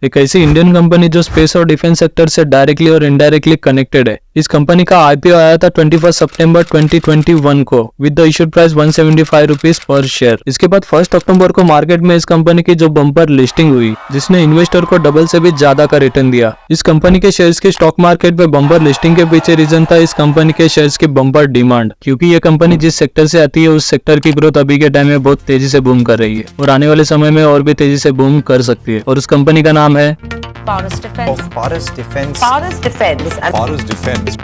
एक ऐसी Indian company जो स्पेस और डिफेंस सेक्टर से डायरेक्टली और इनडायरेक्टली कनेक्टेड है। इस कंपनी का आईपीओ आया था 21 सितंबर 2021 को with the issued price 175 rupees per share. इसके बाद 1 अक्टूबर को मार्केट में इस कंपनी की जो बम्पर लिस्टिंग हुई जिसने इन्वेस्टर को डबल से भी ज्यादा का रिटर्न दिया। इस कंपनी के शेयर्स की स्टॉक मार्केट में बम्पर लिस्टिंग के पीछे रीजन था इस कंपनी के शेयर्स की बम्पर डिमांड, क्योंकि ये कंपनी जिस सेक्टर से आती है उस सेक्टर की ग्रोथ अभी के टाइम में बहुत तेजी से बूम कर रही है और आने वाले समय में और भी तेजी से बूम कर सकती है। और उस कंपनी का नाम है Paras Defense. Of Paras Defense. Paras Defense. Paras Defense.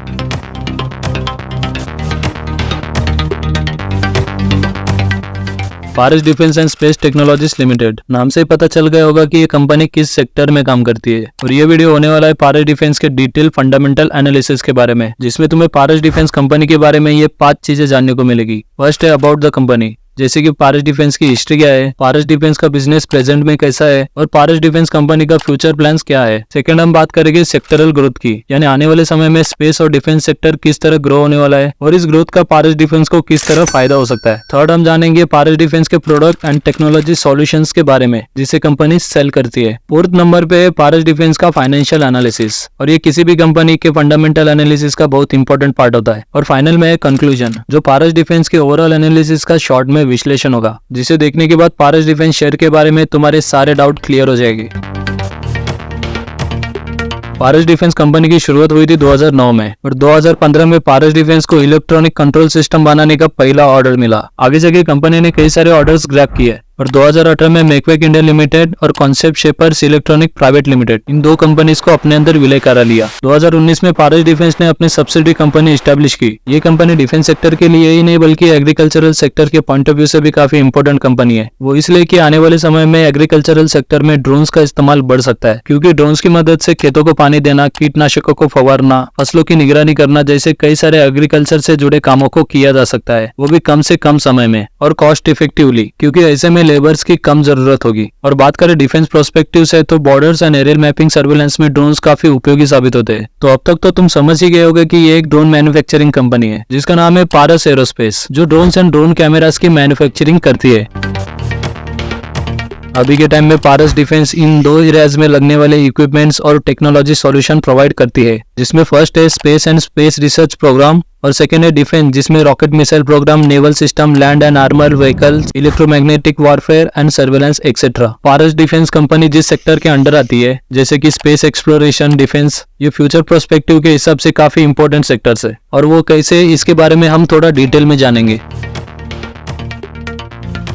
Paras defence and space technologies limited. नाम से ही पता चल गया होगा कि ये कंपनी किस सेक्टर में काम करती है। और ये वीडियो होने वाला है पारस डिफेंस के डिटेल फंडामेंटल एनालिसिस के बारे में, जिसमें तुम्हें पारस डिफेंस कंपनी के बारे में ये 5 चीजें जानने को मिलेगी। फर्स्ट है अबाउट द कंपनी, जैसे कि पारस डिफेंस की हिस्ट्री क्या है, पारस डिफेंस का बिजनेस प्रेजेंट में कैसा है और पारस डिफेंस कंपनी का फ्यूचर प्लान्स क्या है। सेकंड हम बात करेंगे सेक्टरल ग्रोथ की, यानी आने वाले समय में स्पेस और डिफेंस सेक्टर किस तरह ग्रो होने वाला है और इस ग्रोथ का पारस डिफेंस को किस तरह फायदा हो सकता है। थर्ड हम जानेंगे पारस डिफेंस के प्रोडक्ट एंड टेक्नोलॉजी सॉल्यूशंस के बारे में जिसे कंपनी सेल करती है। फोर्थ नंबर पे है पारस डिफेंस का फाइनेंशियल एनालिसिस, और ये किसी भी कंपनी के फंडामेंटल एनालिसिस का बहुत इंपॉर्टेंट पार्ट होता है। और फाइनल में है कंक्लूजन, जो पारस डिफेंस के ओवरऑल एनालिसिस का शॉर्ट में विश्लेषण होगा, जिसे देखने के बाद पारस डिफेंस शेयर के बारे में तुम्हारे सारे डाउट क्लियर हो जाएंगे। पारस डिफेंस कंपनी की शुरुआत हुई थी 2009 में और 2015 में पारस डिफेंस को इलेक्ट्रॉनिक कंट्रोल सिस्टम बनाने का पहला ऑर्डर मिला। आगे जाके कंपनी ने कई सारे ऑर्डर्स ग्रैब किए और 2018 में मेकवेक इंडिया लिमिटेड और Concept Shapers Electronic Private Limited इन दो कंपनीज को अपने अंदर विलय करा लिया। 2019 में पारस डिफेंस ने अपनी सब्सिडी कंपनी एस्टेब्लिश की। ये कंपनी डिफेंस सेक्टर के लिए ही नहीं बल्कि एग्रीकल्चरल सेक्टर के पॉइंट ऑफ व्यू से भी काफी इंपॉर्टेंट कंपनी है। वो इसलिए कि आने वाले समय में एग्रीकल्चरल सेक्टर में ड्रोन्स का इस्तेमाल बढ़ सकता है, क्योंकि ड्रोन्स की मदद से खेतों को पानी देना, कीटनाशकों को फवारना, फसलों की निगरानी करना जैसे कई सारे एग्रीकल्चर से जुड़े कामों को किया जा सकता है, वो भी कम से कम समय में और कॉस्ट इफेक्टिवली, क्योंकि ऐसे में लेबर्स की कम जरूरत होगी। और बात करें डिफेंस प्रोस्पेक्टिव से तो borders and aerial mapping surveillance में ड्रोन्स काफी उपयोगी साबित होते हैं। तो अब तक तो तुम समझ ही गए होगे कि ये एक ड्रोन मैन्युफैक्चरिंग कंपनी है जिसका नाम है पारस एरोस्पेस, जो ड्रोन्स एंड ड्रोन कैमरास की मैन्युफैक्चरिंग करती है। अभी के टाइम में पारस डिफेंस इन दो एरियाज में लगने वाले इक्विपमेंट्स और टेक्नोलॉजी सॉल्यूशन प्रोवाइड करती है, जिसमें फर्स्ट है space and space research programme और सेकेंड है डिफेंस, जिसमें rocket missile programme, naval system, land and armour vehicles, electromagnetic warfare and surveillance etcetera. Paras defence company जिस सेक्टर के अंडर आती है, जैसे कि स्पेस एक्सप्लोरेशन, डिफेंस, ये फ्यूचर प्रोस्पेक्टिव के हिसाब से काफी इंपॉर्टेंट सेक्टर्स है। और वो कैसे, इसके बारे में हम थोड़ा डिटेल में जानेंगे।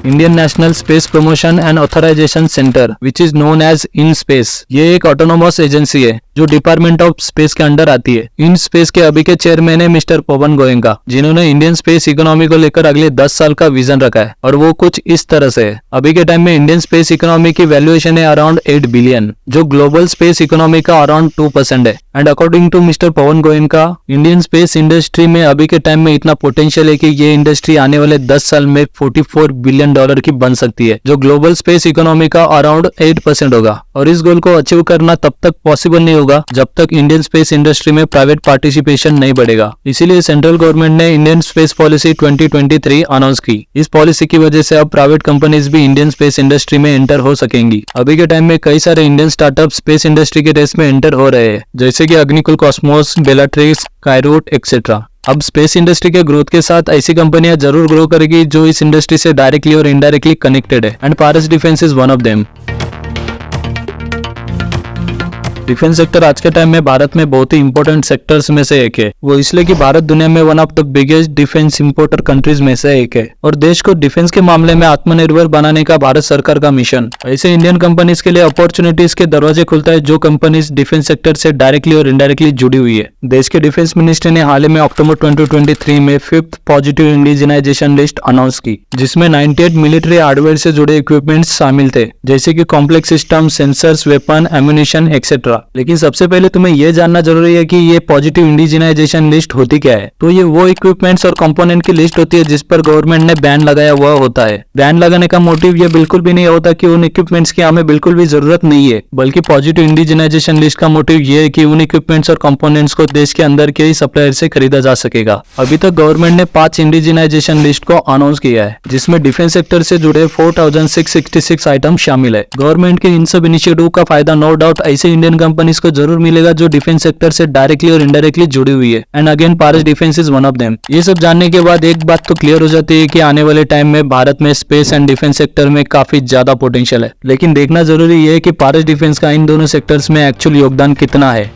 Indian National Space Promotion and Authorization Centre which is known as IN SPACe, ये एक ऑटोनोमस एजेंसी है जो डिपार्टमेंट ऑफ स्पेस के अंडर आती है। इन स्पेस के अभी के चेयरमैन है मिस्टर पवन गोयनका, जिन्होंने इंडियन स्पेस इकोनॉमी को लेकर अगले 10 साल का विजन रखा है। और वो कुछ इस तरह से है, अभी के टाइम में इंडियन स्पेस इकोनॉमी की वैल्यूएशन है अराउंड 8 बिलियन, जो ग्लोबल स्पेस इकोनॉमी का अराउंड 2% है। And according to mister Pawan Goenka, Indian space industry में अभी के टाइम में इतना पोटेंशियल है कि ये इंडस्ट्री आने वाले 10 साल में $44 बिलियन की बन सकती है, जो ग्लोबल स्पेस इकोनॉमी का अराउंड 8% होगा। और इस गोल को अचीव करना तब तक पॉसिबल नहीं होगा जब तक इंडियन स्पेस इंडस्ट्री में प्राइवेट पार्टिसिपेशन नहीं बढ़ेगा। इसीलिए सेंट्रल गवर्नमेंट ने इंडियन स्पेस पॉलिसी 2023 अनाउंस की। इस पॉलिसी की वजह से अब प्राइवेट कंपनीज भी इंडियन स्पेस इंडस्ट्री में एंटर हो सकेंगी। अभी के टाइम में कई सारे इंडियन स्टार्टअप स्पेस इंडस्ट्री के रेस में एंटर हो रहे हैं, जैसे कि अग्निकुल कॉस्मोस, बेलाट्रिक्स, कायरूट एक्सेट्रा। अब स्पेस इंडस्ट्री के ग्रोथ के साथ ऐसी कंपनियां जरूर ग्रो करेगी जो इस इंडस्ट्री से डायरेक्टली और इनडायरेक्टली कनेक्टेड है, and Paras defence is one of them. Defence sector आज के टाइम में भारत में बहुत ही इंपॉर्टेंट सेक्टर्स में से एक है। वो इसलिए कि भारत दुनिया में one of the biggest defence importer countries में से एक है और देश को डिफेंस के मामले में आत्मनिर्भर बनाने का भारत सरकार का मिशन। ऐसे इंडियन कंपनीज के लिए अपॉर्चुनिटीज के दरवाजे खुलता है जो कंपनीज डिफेंस सेक्टर से डायरेक्टली और इनडायरेक्टली जुड़ी हुई है। देश के डिफेंस मिनिस्ट्री ने हाल ही में अक्टूबर 2023 में 5th positive indigenisation list announce की, जिसमें 98 मिलिट्री हार्डवेयर से जुड़े इक्विपमेंट्स शामिल थे, जैसे कि complex system, sensors, weapon, ammunition etcetera. Etcetera. लेकिन सबसे पहले तुम्हें यह जानना जरूरी है कि ये पॉजिटिव इंडिजिनाइजेशन लिस्ट होती क्या है। तो ये वो इक्विपमेंट्स और कंपोनेंट की लिस्ट होती है जिस पर गवर्नमेंट ने बैन लगाया हुआ होता है। बैन लगाने का मोटिव ये बिल्कुल भी नहीं होता कि उन इक्विपमेंट्स की हमें बिल्कुल भी जरूरत नहीं है, बल्कि पॉजिटिव इंडिजिनाइजेशन लिस्ट का मोटिव ये है कि उन इक्विपमेंट्स और कंपोनेंट्स को देश के अंदर के ही सप्लायर से खरीदा जा सकेगा। अभी तक गवर्नमेंट ने 5 इंडिजिनाइजेशन लिस्ट को अनाउंस किया है, जिसमें डिफेंस सेक्टर से जुड़े 4666 आइटम शामिल है। गवर्नमेंट के इन सब इनिशिएटिव का फायदा नो डाउट ऐसे इंडियन कंपनीज को जरूर मिलेगा जो डिफेंस सेक्टर से डायरेक्टली और इनडायरेक्टली जुड़ी हुई है। And again Paras defence is one of them. ये सब जानने के बाद एक बात तो क्लियर हो जाती है कि आने वाले टाइम में भारत में स्पेस एंड डिफेंस सेक्टर में काफी ज्यादा पोटेंशियल है। लेकिन देखना जरूरी है कि पारस डिफेंस का इन दोनों सेक्टर्स में एक्चुअल योगदान कितना है।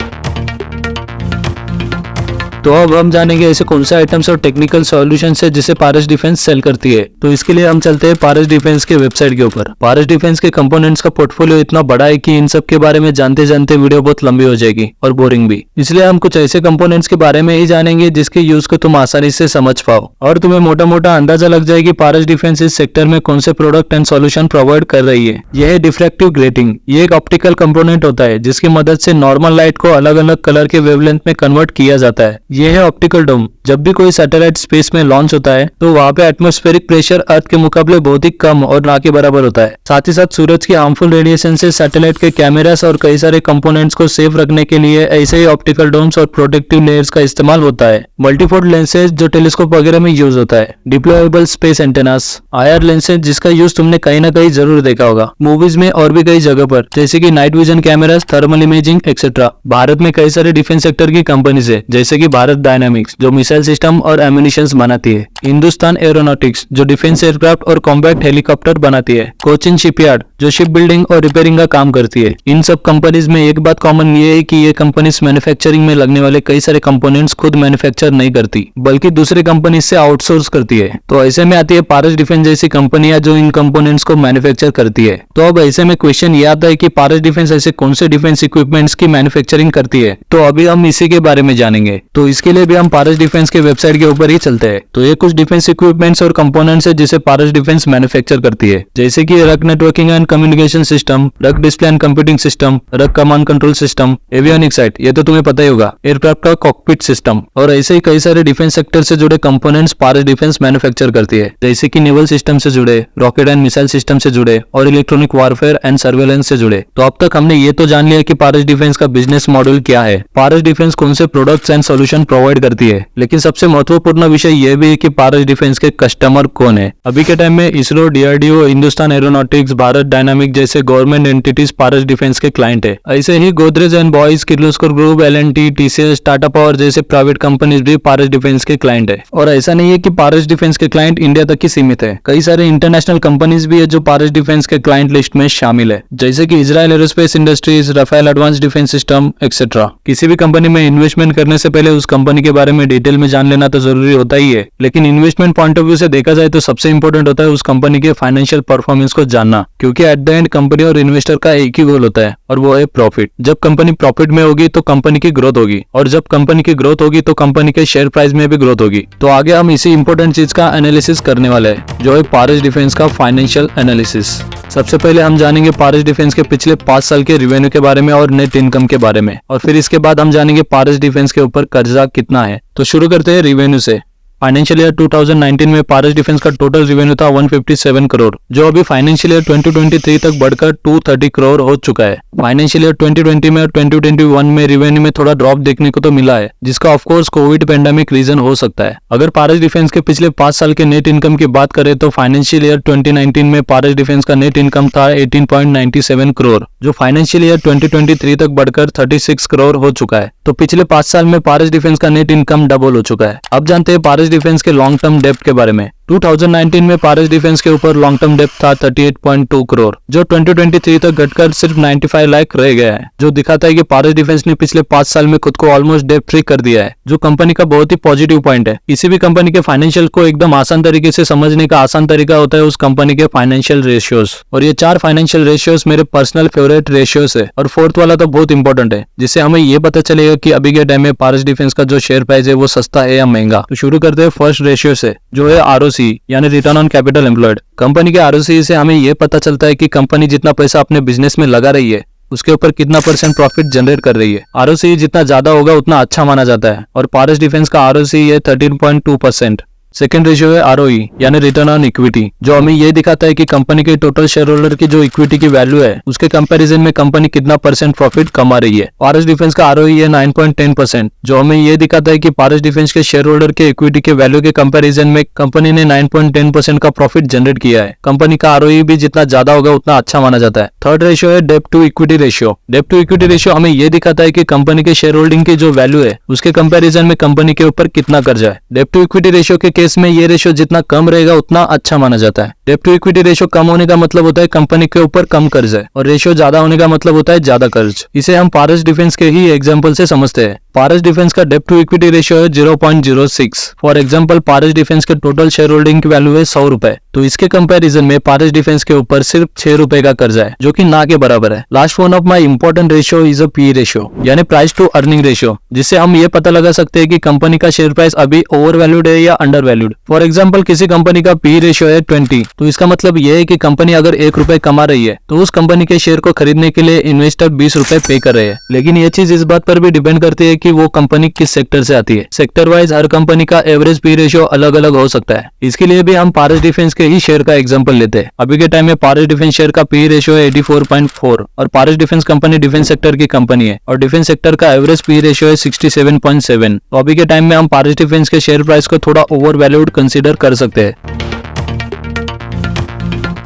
तो अब हम जानेंगे ऐसे कौन से आइटम्स और टेक्निकल सॉल्यूशन है जिसे पारस डिफेंस सेल करती है। तो इसके लिए हम चलते हैं पारस डिफेंस के वेबसाइट के ऊपर। पारस डिफेंस के कंपोनेंट्स का पोर्टफोलियो इतना बड़ा है कि इन सब के बारे में जानते जानते वीडियो बहुत लंबी हो जाएगी और बोरिंग भी। इसलिए हम कुछ ऐसे कंपोनेंट्स के बारे में ही जानेंगे जिसके यूज को तुम आसानी से समझ पाओ और तुम्हें मोटा मोटा अंदाजा लग जाए कि पारस डिफेंस इस सेक्टर में कौन से प्रोडक्ट एंड सॉल्यूशन प्रोवाइड कर रही है। यह है डिफ्रैक्टिव ग्रेटिंग। ये एक ऑप्टिकल कंपोनेंट होता है जिसकी मदद से नॉर्मल लाइट को अलग अलग कलर के वेवलेंथ में कन्वर्ट किया जाता है। यह है ऑप्टिकल डोम। जब भी कोई सैटेलाइट स्पेस में लॉन्च होता है तो वहाँ पे एटमॉस्फेरिक प्रेशर अर्थ के मुकाबले बहुत ही कम और ना के बराबर होता है। साथ ही साथ सूरज की हार्मफुल रेडिएशन से सैटेलाइट के कैमरास और कई सारे कंपोनेंट्स को सेफ रखने के लिए ऐसे ही ऑप्टिकल डोम्स और प्रोटेक्टिव लेयर्स का इस्तेमाल होता है। मल्टीफोल्ड लेंसेज जो टेलीस्कोप वगैरह में यूज होता है। Deployable space antennas, IR lenses जिसका यूज तुमने कहीं ना कहीं जरूर देखा होगा मूवीज में और भी कई जगह पर, जैसे कि night vision cameras, thermal imaging etcetera. Bharat में कई सारे डिफेंस सेक्टर की कंपनीज है जैसे कि भारत डायनामिक्स जो मिसाइल सिस्टम और एम्यूनिशंस बनाती है। हिंदुस्तान एरोनॉटिक्स जो डिफेंस एयरक्राफ्ट और कॉम्बैट हेलीकॉप्टर बनाती है। कोचिन शिपयार्ड जो शिप बिल्डिंग और रिपेयरिंग का काम करती है। इन सब कंपनीज में एक बात कॉमन ये है कि ये कंपनीज मैन्युफैक्चरिंग में लगने वाले कई सारे कंपोनेंट्स खुद मैन्युफैक्चर नहीं करती बल्कि दूसरे कंपनीज से आउटसोर्स करती है। तो ऐसे में आती है पारस डिफेंस जैसी कंपनियां जो इन कंपोनेंट्स को मैन्युफैक्चर करती है। तो अब ऐसे में क्वेश्चन ये आता है कि पारस डिफेंस ऐसे कौन से डिफेंस इक्विपमेंट्स की मैन्युफैक्चरिंग करती है। तो अभी हम इसी के बारे में जानेंगे। तो इसके लिए भी हम पारस डिफेंस के वेबसाइट के ऊपर ही चलते हैं। तो ये कुछ डिफेंस इक्विपमेंट्स और कंपोनेंट्स है जिसे पारस डिफेंस मैन्युफैक्चर करती है, जैसे कि रक नेटवर्किंग एंड कम्युनिकेशन सिस्टम, रक डिस्प्ले एंड कंप्यूटिंग सिस्टम, रक command control system, avionic site ये तो तुम्हें पता ही होगा, एयरक्राफ्ट का कॉकपिट सिस्टम और ऐसे ही कई सारे डिफेंस सेक्टर से जुड़े कंपोनेंट्स पारस डिफेंस मैन्युफैक्चर करती है, जैसे कि नेवल सिस्टम से जुड़े, रॉकेट एंड मिसाइल सिस्टम से जुड़े और इलेक्ट्रॉनिक वारफेयर एंड सर्वेलेंस से जुड़े। तो अब तक हमने ये तो जान लिया कि पारस डिफेंस का बिजनेस मॉडल क्या है, पारस डिफेंस कौन से प्रोडक्ट्स एंड सॉल्यूशन प्रोवाइड करती है, लेकिन सबसे महत्वपूर्ण विषय यह भी है कि पारस डिफेंस के कस्टमर कौन है। अभी के टाइम में इसरो, डीआरडीओ, हिंदुस्तान एरोनॉटिक्स, भारत डायनामिक जैसे गवर्नमेंट एंटिटीज पारस डिफेंस के क्लाइंट है। ऐसे ही Godrej and Boyce, Kirloskar group, L&T, TCS, Tata Power जैसे प्राइवेट कंपनीज भी पारस डिफेंस के क्लाइंट है। और ऐसा नहीं है कि पारस डिफेंस के क्लाइंट इंडिया तक ही सीमित है, कई सारे इंटरनेशनल कंपनीज भी है जो पारस डिफेंस के क्लाइंट लिस्ट में शामिल है, जैसे कि Israel Aerospace Industries, Rafael advance defence system etcetera. किसी भी कंपनी में इन्वेस्टमेंट करने से पहले उस कंपनी के बारे में डिटेल में जान लेना तो जरूरी होता ही है, लेकिन इन्वेस्टमेंट पॉइंट ऑफ व्यू से देखा जाए तो सबसे इंपॉर्टेंट होता है उस कंपनी के फाइनेंशियल परफॉर्मेंस को जानना, क्योंकि एट द एंड कंपनी और इन्वेस्टर का एक ही गोल होता है और वो है प्रॉफिट। जब कंपनी प्रॉफिट में होगी तो कंपनी की ग्रोथ होगी और जब कंपनी की ग्रोथ होगी तो कंपनी के शेयर प्राइस में भी ग्रोथ होगी। तो आगे हम इसी इंपॉर्टेंट चीज का एनालिसिस करने वाले हैं जो है पारस डिफेंस का फाइनेंशियल एनालिसिस। सबसे पहले हम जानेंगे पारस डिफेंस के पिछले 5 साल के रिवेन्यू के बारे में और नेट इनकम के बारे में, और फिर इसके बाद हम जानेंगे पारस डिफेंस के ऊपर कर्जा कितना है। तो शुरू करते हैं रिवेन्यू से। फाइनेंशियल ईयर 2019 में पारस डिफेंस का टोटल रिवेन्यू था 157 करोड़, जो अभी फाइनेंशियल ईयर 2023 तक बढ़कर 230 करोड़ हो चुका है। फाइनेंशियल ईयर 2020 में और 2021 में रिवेन्यू में थोड़ा ड्रॉप देखने को तो मिला है, जिसका of course COVID pandemic reason हो सकता है। अगर पारस डिफेंस के पिछले 5 साल के नेट इनकम की बात करें तो फाइनेंशियल ईयर 2019 में पारस डिफेंस का नेट इनकम था 18.97 करोड़, जो फाइनेंशियल ईयर 2023 तक बढ़कर 36 करोड़ हो चुका है। तो पिछले 5 साल में पारस डिफेंस का नेट इनकम डबल हो चुका है। अब जानते हैं पारस डिफेंस के लॉन्ग टर्म डेब्ट के बारे में। 2019 में पारस डिफेंस के ऊपर लॉन्ग टर्म डेब्ट था 38.2 करोड़, जो 2023 तक घटकर सिर्फ 95 लाख रह गया है, जो दिखाता है कि पारस डिफेंस ने पिछले 5 साल में खुद को ऑलमोस्ट डेब्ट फ्री कर दिया है, जो कंपनी का बहुत ही पॉजिटिव पॉइंट है। किसी भी कंपनी के फाइनेंशियल को एकदम आसान तरीके से समझने का आसान तरीका होता है उस कंपनी के फाइनेंशियल रेशियोज, और ये 4 फाइनेंशियल रेशियोज मेरे पर्सनल फेवरेट रेशियोज है, और 4th वाला तो बहुत इंपॉर्टेंट है, जिससे हमें ये पता चलेगा कि अभी के टाइम में पारस डिफेंस का जो शेयर प्राइस है वो सस्ता है या महंगा। तो शुरू करते हैं फर्स्ट रेशियो से, जो है ROC यानी return on capital employed. Company के ROC से हमें यह पता चलता है कि कंपनी जितना पैसा अपने बिजनेस में लगा रही है उसके ऊपर कितना % प्रॉफिट जनरेट कर रही है। ROCE जितना ज्यादा होगा उतना अच्छा माना जाता है और पारस डिफेंस का ROCE है 13.2%। सेकेंड रेशियो है ROE यानी रिटर्न ऑन इक्विटी, जो हमें ये दिखाता है कि कंपनी के टोटल शेयर होल्डर की जो इक्विटी की वैल्यू है उसके कंपैरिजन में कंपनी कितना % प्रॉफिट कमा रही है। पारस डिफेंस का ROE है 9.10%, जो हमें ये दिखाता है कि पारस डिफेंस के शेयर होल्डर के इक्विटी के वैल्यू के कंपैरिजन में कंपनी ने 9.10% का प्रॉफिट जनरेट किया है। कंपनी का ROE भी जितना ज्यादा होगा उतना अच्छा माना जाता है। थर्ड रेशियो है डेब्ट टू इक्विटी रेशियो। डेब्ट टू इक्विटी रेशियो हमें ये दिखाता है कि कंपनी के शेयर होल्डिंग की जो वैल्यू है उसके कंपैरिजन में कंपनी के ऊपर कितना कर्जा है। डेब्ट टू इक्विटी रेशियो के केस में ये रेशियो जितना कम रहेगा उतना अच्छा माना जाता है। डेब्ट टू इक्विटी रेशियो कम होने का मतलब होता है कंपनी के ऊपर कम कर्ज है और रेशियो ज्यादा होने का मतलब होता है ज्यादा कर्ज। इसे हम पारस डिफेंस के ही एग्जांपल से समझते हैं। पारस डिफेंस का डेब्ट टू इक्विटी रेशियो है 0.06। फॉर एग्जांपल पारस डिफेंस के टोटल शेयर होल्डिंग की वैल्यू है 100 रुपए, तो इसके कंपैरिजन में पारस डिफेंस के ऊपर सिर्फ 6 रुपए का कर्जा है, जो कि ना के बराबर है। Last one of my important ratio is a P ratio यानी प्राइस टू अर्निंग रेशियो, जिससे हम ये पता लगा सकते हैं कि कंपनी का शेयर प्राइस अभी ओवर वैल्यूड है या अंडर वैल्यूड। फॉर एग्जाम्पल किसी कंपनी का पी रेशियो है 20, तो इसका मतलब ये है कि कंपनी अगर 1 रुपए कमा रही है तो उस कंपनी के शेयर को खरीदने के लिए इन्वेस्टर 20 रुपए पे कर रहे हैं। लेकिन ये चीज इस बात पर भी डिपेंड करती है कि वो कंपनी किस सेक्टर से आती है। सेक्टर वाइज हर कंपनी का एवरेज पी रेशियो अलग अलग हो सकता है। इसके लिए भी हम पारस डिफेंस के ही शेयर का एग्जांपल लेते हैं। अभी के टाइम में पारस डिफेंस शेयर का पी रेशियो है 84.4 और पारस डिफेंस कंपनी डिफेंस सेक्टर की कंपनी है और डिफेंस सेक्टर का एवरेज पी रेशियो है 67.7। तो अभी के टाइम में हम पारस डिफेंस के शेयर प्राइस को थोड़ा ओवर वैल्यूड कंसीडर कर सकते हैं।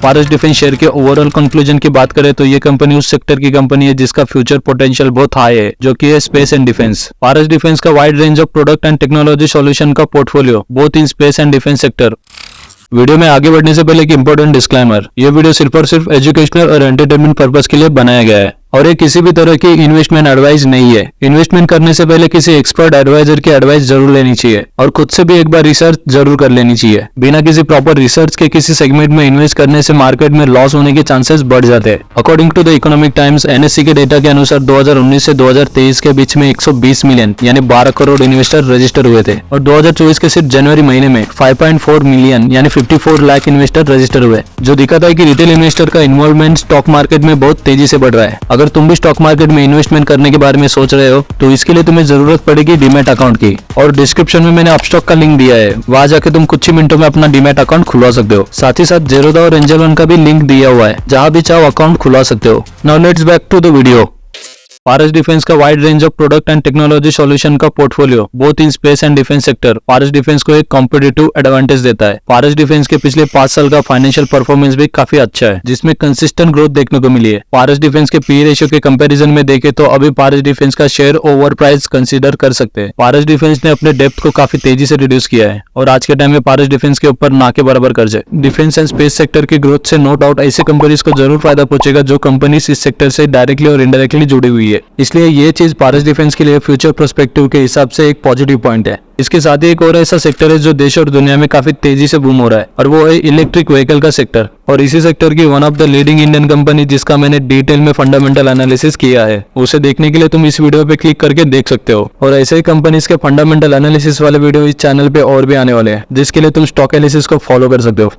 पारस डिफेंस शेयर के ओवरऑल कंक्लूजन की बात करें तो ये कंपनी उस सेक्टर की कंपनी है जिसका फ्यूचर पोटेंशियल बहुत हाई है, जो कि है space and defence. Paras Defence का wide range of product and technology solution का portfolio both in space and defence sector. Video में आगे बढ़ने से पहले एक इंपॉर्टेंट डिस्क्लेमर, ये वीडियो सिर्फ और सिर्फ एजुकेशनल और एंटरटेनमेंट पर्पस के लिए बनाया गया है और ये किसी भी तरह की इन्वेस्टमेंट एडवाइस नहीं है। इन्वेस्टमेंट करने से पहले किसी एक्सपर्ट एडवाइजर की एडवाइस जरूर लेनी चाहिए और खुद से भी एक बार रिसर्च जरूर कर लेनी चाहिए। बिना किसी प्रॉपर रिसर्च के किसी सेगमेंट में इन्वेस्ट करने से मार्केट में लॉस होने के चांसेस बढ़ जाते हैं। According to the Economic Times NSE के डेटा के अनुसार 2019 से 2023 के बीच में 120 मिलियन यानी 12 करोड़ इन्वेस्टर रजिस्टर हुए थे और 2024 के सिर्फ जनवरी महीने में 5.4 मिलियन यानी 54 लाख इन्वेस्टर रजिस्टर हुए, जो दिखाता है कि रिटेल इन्वेस्टर का इन्वॉल्वमेंट स्टॉक मार्केट में बहुत तेजी से बढ़ रहा है। अगर तुम भी स्टॉक मार्केट में इन्वेस्टमेंट करने के बारे में सोच रहे हो तो इसके लिए तुम्हें जरूरत पड़ेगी डीमैट अकाउंट की और डिस्क्रिप्शन में मैंने अपस्टॉक का लिंक दिया है, वहां जाके तुम कुछ ही मिनटों में अपना डीमैट अकाउंट खुलवा सकते हो। साथ ही साथ जेरोदा और एंजल वन का भी लिंक दिया हुआ है, जहां भी चाहो अकाउंट खुलवा सकते हो। Now let's back to the video. Paras Defence का wide range of product and technology solution का portfolio both in space and defence sector Paras Defence को एक कॉम्पिटिटिव एडवांटेज देता है। पारस डिफेंस के पिछले 5 साल का फाइनेंशियल परफॉर्मेंस भी काफी अच्छा है, जिसमें कंसिस्टेंट ग्रोथ देखने को मिली है। पारस डिफेंस के पी रेशियो के कंपैरिजन में देखे तो अभी पारस डिफेंस का शेयर ओवर प्राइस कंसीडर कर सकते हैं। पारस डिफेंस ने अपने डेप्थ को काफी तेजी से रिड्यूस किया है और आज के टाइम में पारस डिफेंस के ऊपर ना के बराबर कर्ज है। डिफेंस एंड स्पेस सेक्टर की ग्रोथ से नो डाउट ऐसे कंपनीज को जरूर फायदा पहुंचेगा जो कंपनीज इस सेक्टर से डायरेक्टली और इनडायरेक्टली जुड़ी हुई है। इसलिए ये चीज पारस डिफेंस के लिए फ्यूचर पर्सपेक्टिव के हिसाब से एक पॉजिटिव पॉइंट है। इसके साथ ही एक और ऐसा सेक्टर है जो देश और दुनिया में काफी तेजी से बूम हो रहा है और वो है इलेक्ट्रिक व्हीकल का सेक्टर। और इसी सेक्टर की one of the leading Indian company जिसका मैंने डिटेल में फंडामेंटल एनालिसिस किया है, उसे देखने के लिए तुम इस वीडियो पे क्लिक करके देख सकते हो। और ऐसे ही कंपनीज के फंडामेंटल एनालिसिस वाले वीडियो इस चैनल पे और भी आने वाले हैं, जिसके लिए तुम स्टॉक एनालिसिस को फॉलो कर सकते हो।